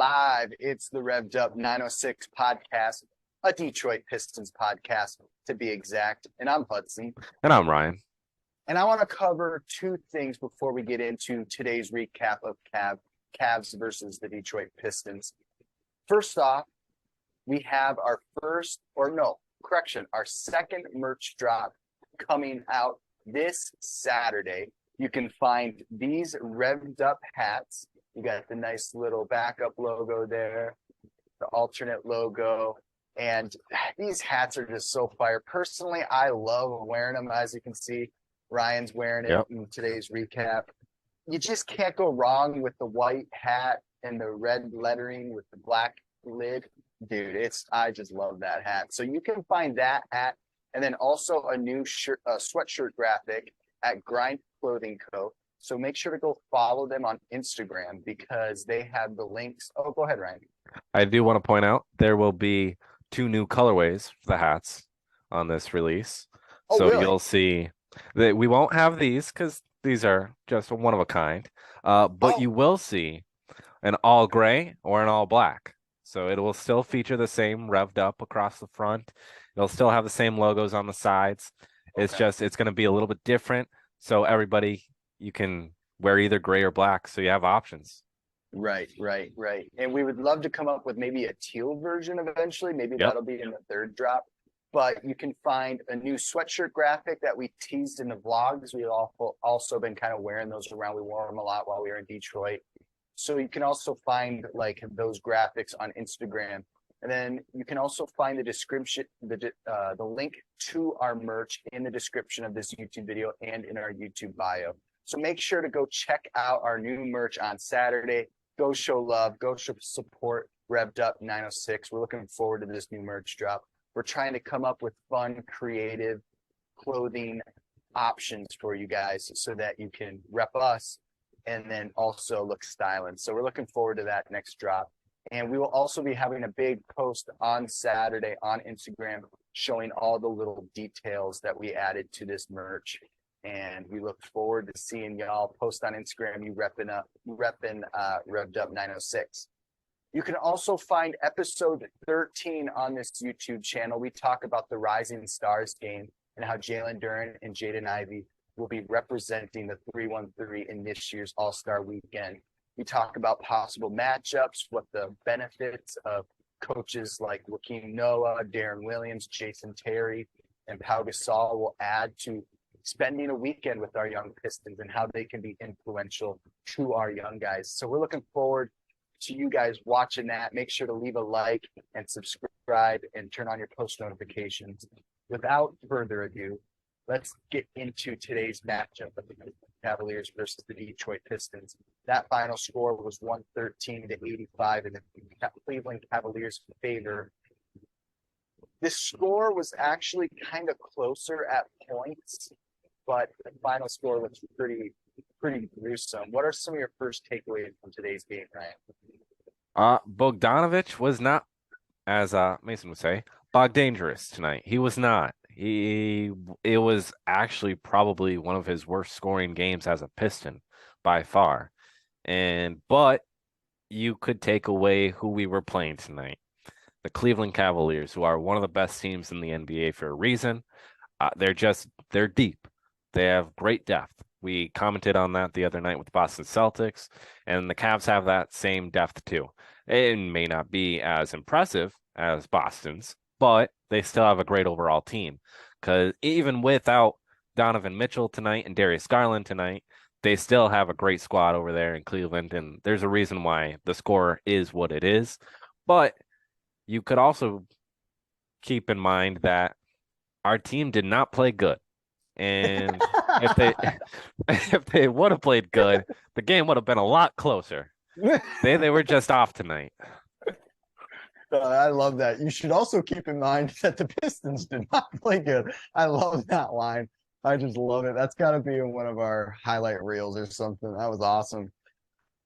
live. It's the Revved Up 906 podcast, a Detroit Pistons podcast to be exact. And I'm Hudson. And I'm Ryan. And I want to cover two things before we get into today's recap of Cavs versus the Detroit Pistons. First off, we have our second merch drop coming out this Saturday. You can find these Revved Up hats. You got the nice little backup logo there, the alternate logo, and these hats are just so fire. Personally, I love wearing them. As you can see, Ryan's wearing it in today's recap. You just can't go wrong with the white hat and the red lettering with the black lid. Dude, I just love that hat. So you can find that hat and then also a new sweatshirt graphic at Grind Clothing Co. So make sure to go follow them on Instagram because they have the links. Oh, go ahead, Ryan. I do want to point out there will be 2 new colorways for the hats on this release. Oh, so really? You'll see that we won't have these because these are just one of a kind. But you will see an all gray or an all black. So it will still feature the same Revved Up across the front. It'll still have the same logos on the sides. It's going to be a little bit different. So everybody, you can wear either gray or black. So you have options. Right. And we would love to come up with maybe a teal version eventually. Maybe that'll be in the third drop. But you can find a new sweatshirt graphic that we teased in the vlogs. We've also been kind of wearing those around. We wore them a lot while we were in Detroit. So you can also find like those graphics on Instagram. And then you can also find the description, the link to our merch in the description of this YouTube video and in our YouTube bio. So make sure to go check out our new merch on Saturday. Go show love. Go show support Revved Up 906. We're looking forward to this new merch drop. We're trying to come up with fun, creative clothing options for you guys so that you can rep us and then also look styling. So we're looking forward to that next drop. And we will also be having a big post on Saturday on Instagram showing all the little details that we added to this merch. And we look forward to seeing y'all post on Instagram, you repping Revved Up 906. You can also find episode 13 on this YouTube channel. We talk about the Rising Stars game and how Jalen Duren and Jaden Ivey will be representing the 313 in this year's All-Star Weekend. We talk about possible matchups, what the benefits of coaches like Joakim Noah, Darren Williams, Jason Terry, and Pau Gasol will add to spending a weekend with our young Pistons and how they can be influential to our young guys. So we're looking forward to you guys watching that. Make sure to leave a like and subscribe and turn on your post notifications. Without further ado, let's get into today's matchup of the Cavaliers versus the Detroit Pistons. That final score was 113-85 in the Cleveland Cavaliers' favor. This score was actually kind of closer at points, but the final score was pretty gruesome. What are some of your first takeaways from today's game, Ryan? Bogdanović was not, as Mason would say, Bogdangerous tonight. He was not. It was actually probably one of his worst scoring games as a Piston by far. But you could take away who we were playing tonight. The Cleveland Cavaliers, who are one of the best teams in the NBA for a reason. They're deep. They have great depth. We commented on that the other night with the Boston Celtics, and the Cavs have that same depth too. It may not be as impressive as Boston's, but they still have a great overall team. Because even without Donovan Mitchell tonight and Darius Garland tonight, they still have a great squad over there in Cleveland, and there's a reason why the score is what it is. But you could also keep in mind that our team did not play good. And if they would have played good, the game would have been a lot closer. They were just off tonight. I love that. You should also keep in mind that the Pistons did not play good. I love that line. I just love it. That's got to be in one of our highlight reels or something. That was awesome.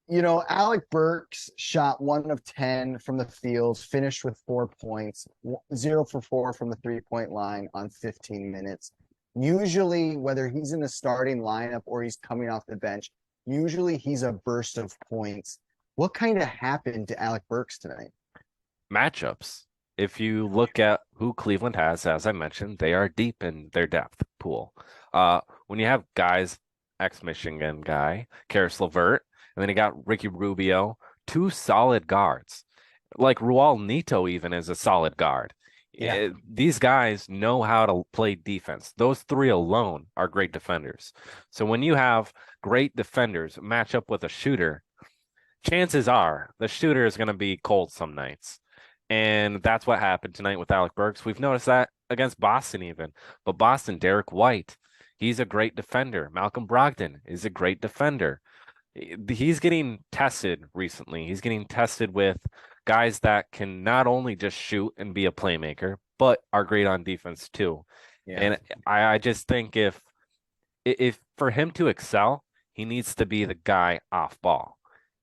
You know, Alec Burks shot 1 of 10 from the field, finished with 4 points, 0 for 4 from the 3-point line on 15 minutes. Usually, whether he's in the starting lineup or he's coming off the bench, usually he's a burst of points. what kind of happened to Alec Burks tonight? Matchups. If you look at who Cleveland has, as I mentioned, they are deep in their depth pool. When you have guys, ex-Michigan guy, Karis LeVert, and then you got Ricky Rubio, two solid guards. Like Rual Nito even is a solid guard. Yeah. These guys know how to play defense. Those three alone are great defenders. So when you have great defenders match up with a shooter, chances are the shooter is going to be cold some nights. And that's what happened tonight with Alec Burks. We've noticed that against Boston even. But Boston, Derek White, he's a great defender. Malcolm Brogdon is a great defender. He's getting tested recently. He's getting tested with guys that can not only just shoot and be a playmaker, but are great on defense too. Yeah. And I just think if for him to excel, he needs to be the guy off ball.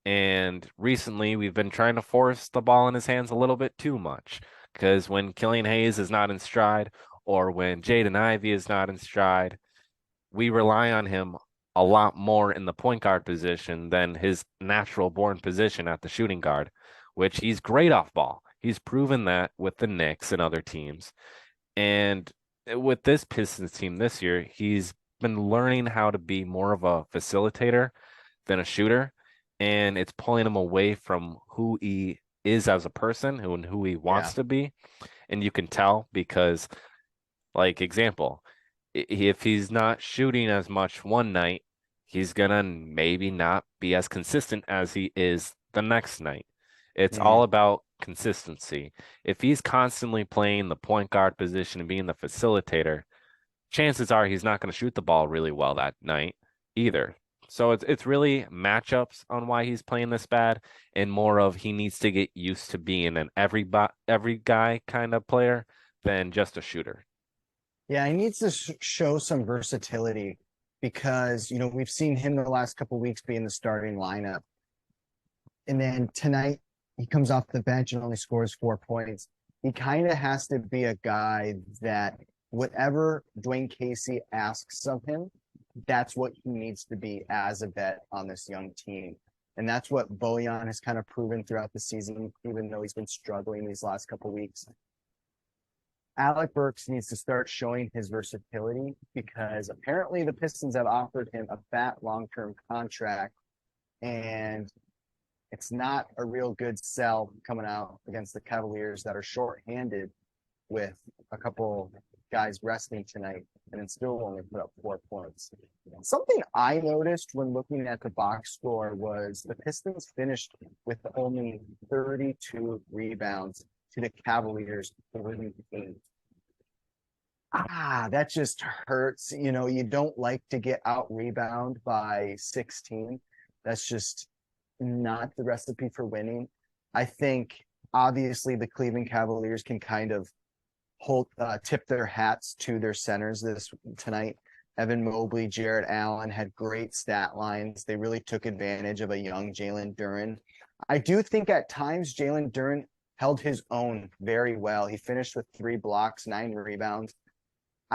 And recently, we've been trying to force the ball in his hands a little bit too much because when Killian Hayes is not in stride or when Jaden Ivey is not in stride, we rely on him a lot more in the point guard position than his natural born position at the shooting guard, which he's great off ball. He's proven that with the Knicks and other teams. And with this Pistons team this year, he's been learning how to be more of a facilitator than a shooter. And it's pulling him away from who he is as a person and who he wants to be. And you can tell because, like, example, if he's not shooting as much one night, he's gonna maybe not be as consistent as he is the next night. It's all about consistency. If he's constantly playing the point guard position and being the facilitator, chances are he's not going to shoot the ball really well that night either. So it's really matchups on why he's playing this bad, and more of he needs to get used to being an every guy kind of player than just a shooter. Yeah, he needs to show some versatility because, you know, we've seen him the last couple of weeks be in the starting lineup. And then tonight he comes off the bench and only scores 4 points. He kind of has to be a guy that whatever Dwayne Casey asks of him, that's what he needs to be as a vet on this young team. And that's what Bojan has kind of proven throughout the season, even though he's been struggling these last couple of weeks. Alec Burks needs to start showing his versatility because apparently the Pistons have offered him a fat long-term contract, and it's not a real good sell coming out against the Cavaliers that are shorthanded with a couple guys resting tonight and then still only put up 4 points. Something I noticed when looking at the box score was the Pistons finished with only 32 rebounds to the Cavaliers 48. That just hurts. You know, you don't like to get out rebound by 16. That's just not the recipe for winning. I think obviously the Cleveland Cavaliers can kind of tip their hats to their centers tonight. Evan Mobley, Jarrett Allen had great stat lines. They really took advantage of a young Jalen Duren. I do think at times Jalen Duren held his own very well. He finished with 3 blocks, 9 rebounds.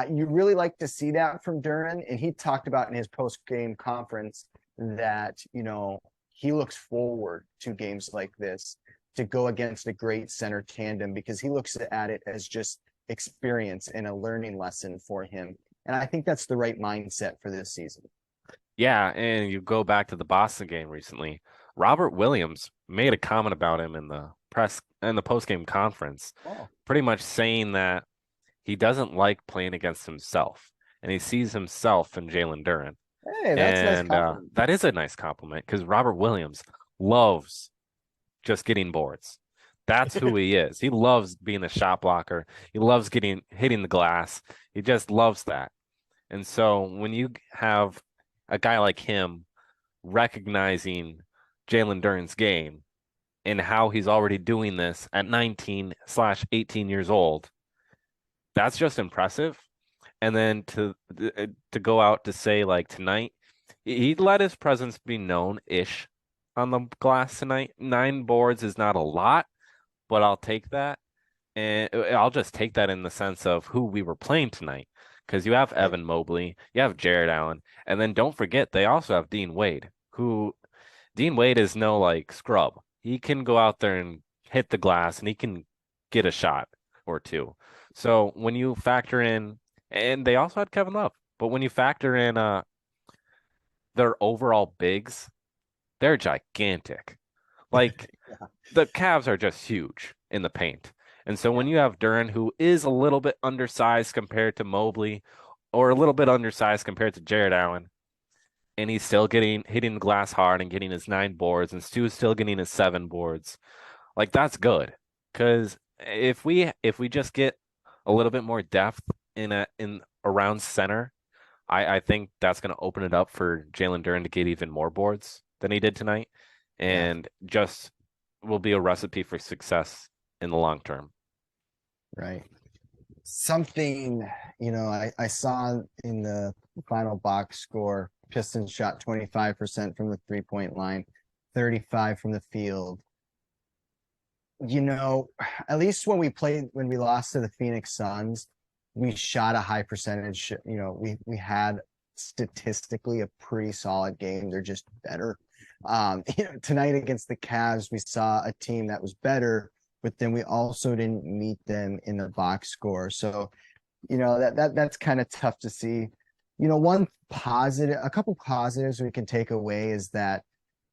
You really like to see that from Duren, and he talked about in his post-game conference that, you know, he looks forward to games like this to go against a great center tandem because he looks at it as just experience and a learning lesson for him. And I think that's the right mindset for this season. Yeah, and you go back to the Boston game recently. Robert Williams made a comment about him in the post-game conference, pretty much saying that he doesn't like playing against himself, and he sees himself in Jalen Duren. Hey, that's nice. That is a nice compliment because Robert Williams loves just getting boards. That's who he is. He loves being a shot blocker. He loves hitting the glass. He just loves that. And so when you have a guy like him recognizing Jalen Duren's game and how he's already doing this at 19/18 years old, that's just impressive. And then to go out to say, like, tonight, he let his presence be known-ish on the glass tonight. 9 boards is not a lot, but I'll take that. And I'll just take that in the sense of who we were playing tonight. Because you have Evan Mobley, you have Jarrett Allen, and then don't forget, they also have Dean Wade, who Dean Wade is no like scrub. He can go out there and hit the glass and he can get a shot or two. So when you factor in, and they also had Kevin Love, but when you factor in their overall bigs, they're gigantic. Like the Cavs are just huge in the paint. And so when you have Duren, who is a little bit undersized compared to Mobley, or a little bit undersized compared to Jared Allen, and he's still hitting the glass hard and getting his 9 boards, and Stu's still getting his 7 boards. Like that's good. Because if we just get a little bit more depth in around center, I think that's going to open it up for Jalen Duren to get even more boards than he did tonight, Yeah. and just will be a recipe for success in the long term. Right. Something, I saw in the final box score, Pistons shot 25% from the 3-point line, 35 from the field. At least when we lost to the Phoenix Suns, we shot a high percentage. We had statistically a pretty solid game. They're just better. Tonight against the Cavs, we saw a team that was better, but then we also didn't meet them in the box score. So, that's kind of tough to see. A couple positives we can take away is that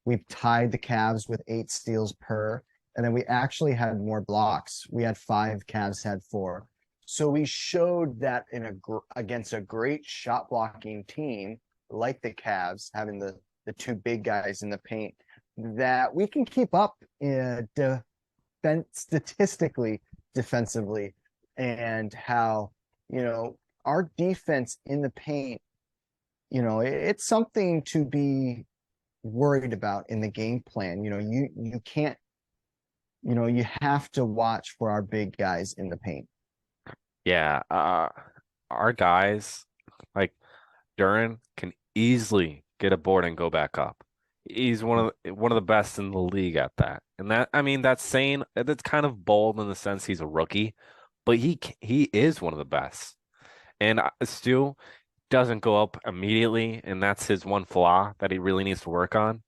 we've tied the Cavs with 8 steals per, and then we actually had more blocks. We had 5, Cavs had 4. So we showed that against a great shot blocking team like the Cavs, having the 2 big guys in the paint, that we can keep up statistically defensively, and how our defense in the paint, it's something to be worried about in the game plan. You can't, you have to watch for our big guys in the paint. Yeah, our guys like Duren can easily get a board and go back up. He's one of the best in the league at that. And that's kind of bold in the sense he's a rookie, but he is one of the best. And Stu doesn't go up immediately, and that's his one flaw that he really needs to work on.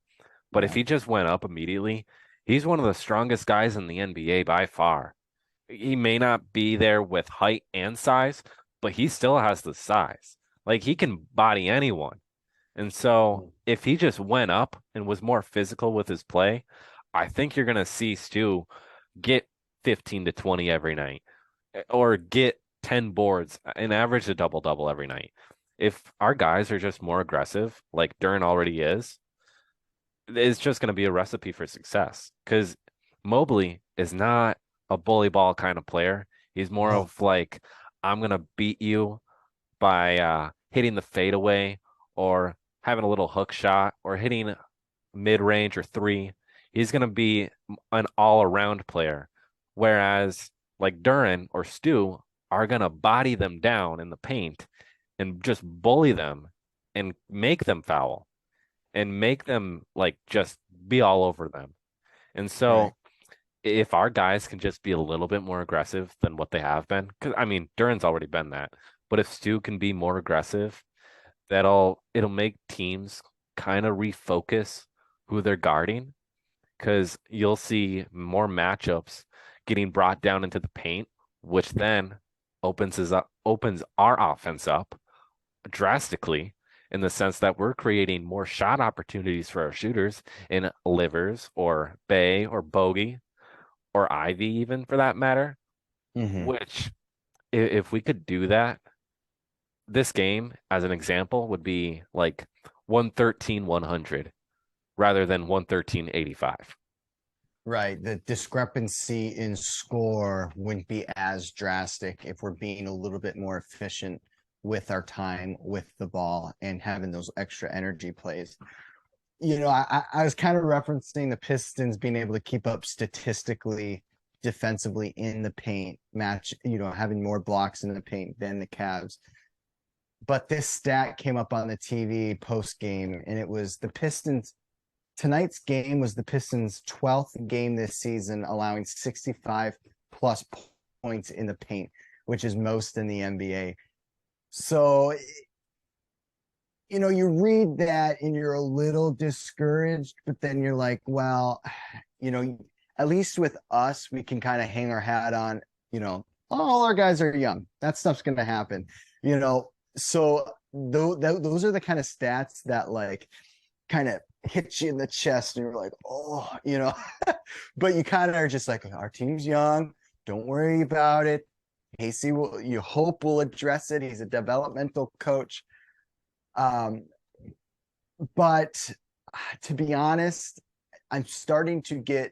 But if he just went up immediately, he's one of the strongest guys in the NBA by far. He may not be there with height and size, but he still has the size. Like he can body anyone. And so if he just went up and was more physical with his play, I think you're going to see Stu get 15 to 20 every night, or get 10 boards and average a double-double every night. If our guys are just more aggressive, like Duren already is, it's just going to be a recipe for success, because Mobley is not a bully ball kind of player. He's more of like, I'm going to beat you by hitting the fadeaway, or having a little hook shot, or hitting mid-range or 3. He's going to be an all-around player. Whereas like Duren or Stu are going to body them down in the paint and just bully them and make them foul and make them like just be all over them. And so if our guys can just be a little bit more aggressive than what they have been, because Duren's already been that, but if Stu can be more aggressive, it'll make teams kind of refocus who they're guarding, because you'll see more matchups getting brought down into the paint, which then opens our offense up drastically, in the sense that we're creating more shot opportunities for our shooters in Livers or Bay or Bogey or Ivy, even for that matter. Which, if we could do that, this game, as an example, would be like 113-100 rather than 113-85. Right. The discrepancy in score wouldn't be as drastic if we're being a little bit more efficient with our time with the ball and having those extra energy plays. I was kind of referencing the Pistons being able to keep up statistically defensively in the paint, having more blocks in the paint than the Cavs. But this stat came up on the TV post game, and it was the Pistons. Tonight's game was the Pistons' 12th game this season, allowing 65 plus points in the paint, which is most in the NBA. So, you read that and you're a little discouraged, but then you're like, well, at least with us, we can kind of hang our hat on, all our guys are young. That stuff's going to happen, so those are the kind of stats that like kind of hit you in the chest and you're like, oh, but you kind of are just like, our team's young. Don't worry about it. Casey you hope will address it. He's a developmental coach. But to be honest, I'm starting to get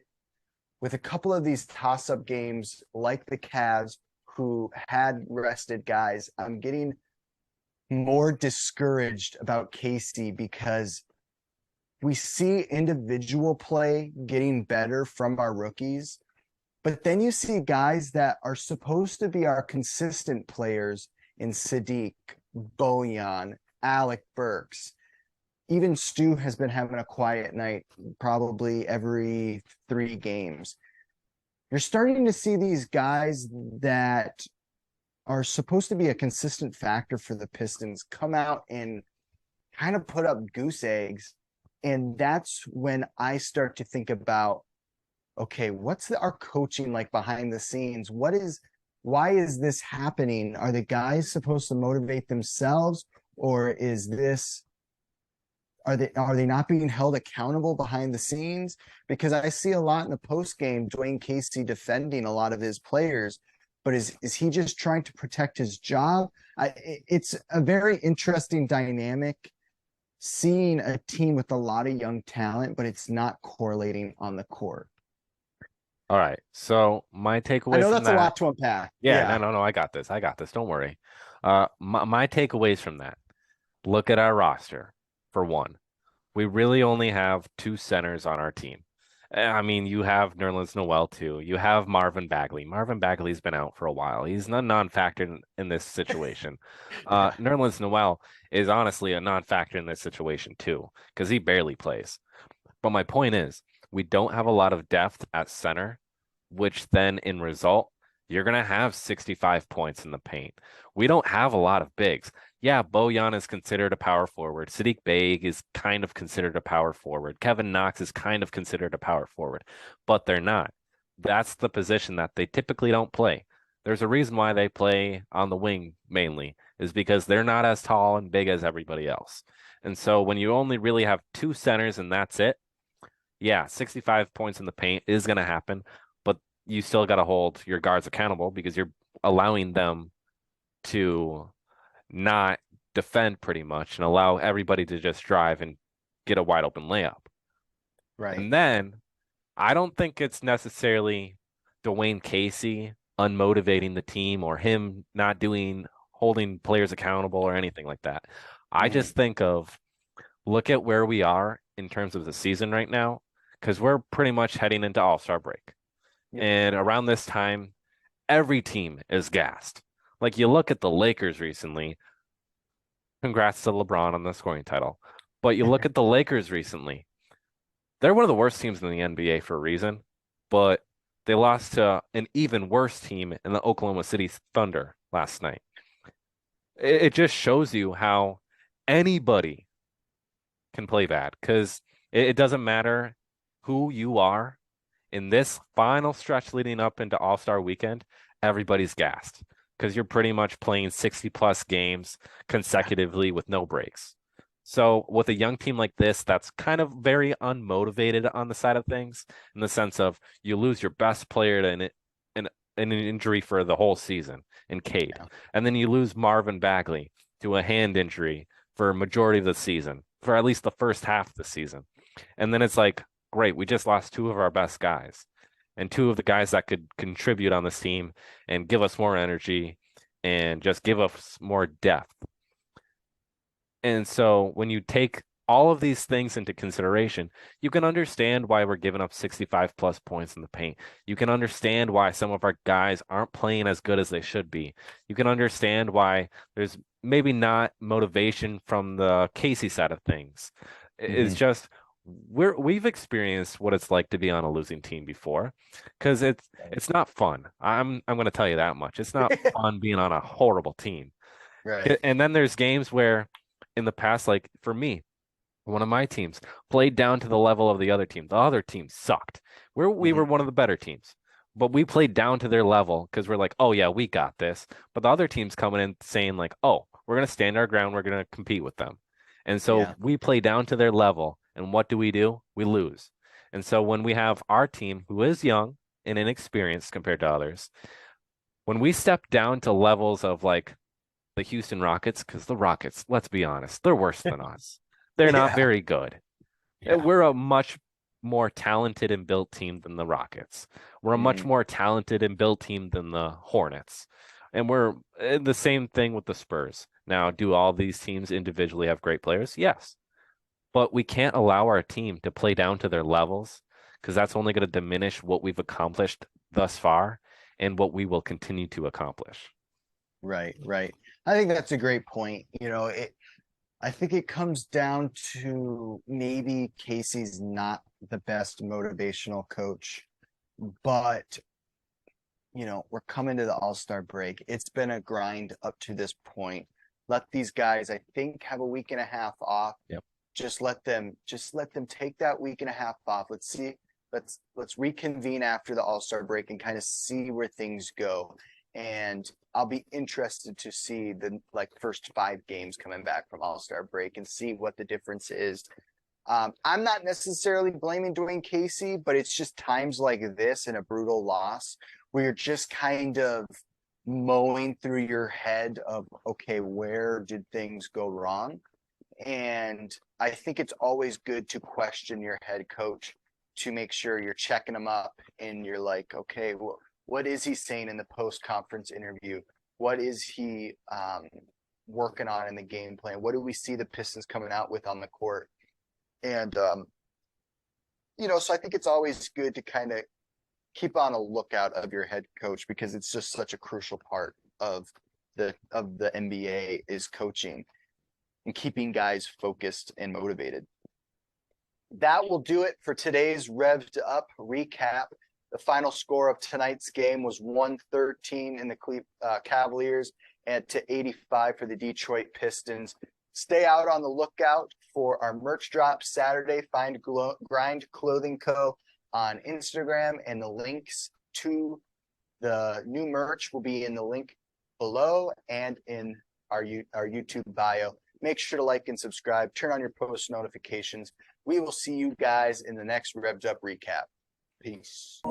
with a couple of these toss-up games like the Cavs who had rested guys, I'm getting more discouraged about Casey because we see individual play getting better from our rookies, but then you see guys that are supposed to be our consistent players in Sadiq, Bojan, Alec Burks. Even Stu has been having a quiet night probably every 3 games. You're starting to see these guys that are supposed to be a consistent factor for the Pistons come out and kind of put up goose eggs. And that's when I start to think about, okay, what's our coaching like behind the scenes? Why is this happening? Are the guys supposed to motivate themselves, or is this, are they not being held accountable behind the scenes? Because I see a lot in the post game, Dwayne Casey defending a lot of his players, but is he just trying to protect his job? It's a very interesting dynamic seeing a team with a lot of young talent, but it's not correlating on the court. All right. So my takeaway. I know that's a lot to unpack. Yeah. No. I got this. Don't worry. My takeaways from that. Look at our roster. For one, we really only have 2 centers on our team. I mean, you have Nerlens Noel too. You have Marvin Bagley. Marvin Bagley's been out for a while. He's a non-factor in this situation. Nerlens Noel is honestly a non-factor in this situation too, because he barely plays. But my point is, we don't have a lot of depth at center, which then in result, you're going to have 65 points in the paint. We don't have a lot of bigs. Yeah, Bojan is considered a power forward. Sadiq Bey is kind of considered a power forward. Kevin Knox is kind of considered a power forward, but they're not. That's the position that they typically don't play. There's a reason why they play on the wing mainly, is because they're not as tall and big as everybody else. And so when you only really have 2 centers and that's it, yeah, 65 points in the paint is going to happen, but you still got to hold your guards accountable because you're allowing them to not defend pretty much and allow everybody to just drive and get a wide open layup. Right. And then I don't think it's necessarily Dwayne Casey unmotivating the team or him not holding players accountable or anything like that. I just think of, look at where we are in terms of the season right now, because we're pretty much heading into All-Star break. Yep. And around this time, every team is gassed. Like you look at the Lakers recently, congrats to LeBron on the scoring title. But you look at the Lakers recently, they're one of the worst teams in the NBA for a reason, but they lost to an even worse team in the Oklahoma City Thunder last night. It just shows you how anybody can play bad, because it doesn't matter who you are in this final stretch leading up into All-Star weekend, everybody's gassed because you're pretty much playing 60 plus games consecutively with no breaks. So with a young team like this, that's kind of very unmotivated on the side of things, in the sense of you lose your best player to an injury for the whole season in Cade. Yeah. And then you lose Marvin Bagley to a hand injury for a majority of the season, for at least the first half of the season. And then it's like, great, we just lost 2 of our best guys and 2 of the guys that could contribute on this team and give us more energy and just give us more depth. And so when you take all of these things into consideration, you can understand why we're giving up 65 plus points in the paint. You can understand why some of our guys aren't playing as good as they should be. You can understand why there's maybe not motivation from the Casey side of things. It's just we've experienced what it's like to be on a losing team before, because it's not fun. I'm going to tell you that much. It's not fun being on a horrible team. Right. And then there's games where in the past, like for me, one of my teams played down to the level of the other team. The other team sucked. We were one of the better teams, but we played down to their level because we're like, oh yeah, we got this. But the other team's coming in saying like, oh, we're gonna stand our ground. We're gonna compete with them. And so Yeah. we play down to their level. And what do? We lose. And so when we have our team who is young and inexperienced compared to others, when we step down to levels of like the Houston Rockets, because the Rockets, let's be honest, they're worse than us. They're not Yeah. very good. Yeah. We're a much more talented and built team than the Rockets. We're a much more talented and built team than the Hornets. And we're the same thing with the Spurs. Now, do all these teams individually have great players? Yes. But we can't allow our team to play down to their levels because that's only going to diminish what we've accomplished thus far and what we will continue to accomplish. Right, right. I think that's a great point. I think it comes down to maybe Casey's not the best motivational coach, but we're coming to the All-Star break. It's been a grind up to this point. Let these guys, I think, have a week and a half off. Yep. Just let them take that week and a half off. Let's reconvene after the All-Star break and kind of see where things go. And I'll be interested to see the first 5 games coming back from All-Star break and see what the difference is. I'm not necessarily blaming Dwayne Casey, but it's just times like this and a brutal loss where you're just kind of mowing through your head of, okay, where did things go wrong? And I think it's always good to question your head coach to make sure you're checking them up and you're like, okay, well, what is he saying in the post-conference interview? What is he working on in the game plan? What do we see the Pistons coming out with on the court? And, so I think it's always good to kind of keep on a lookout of your head coach because it's just such a crucial part of the NBA is coaching and keeping guys focused and motivated. That will do it for today's Revved Up recap. The final score of tonight's game was 113 in the Cavaliers and to 85 for the Detroit Pistons. Stay out on the lookout for our merch drop Saturday. Find Grind Clothing Co. on Instagram, and the links to the new merch will be in the link below and in our YouTube bio. Make sure to like and subscribe. Turn on your post notifications. We will see you guys in the next Revved Up recap. Peace.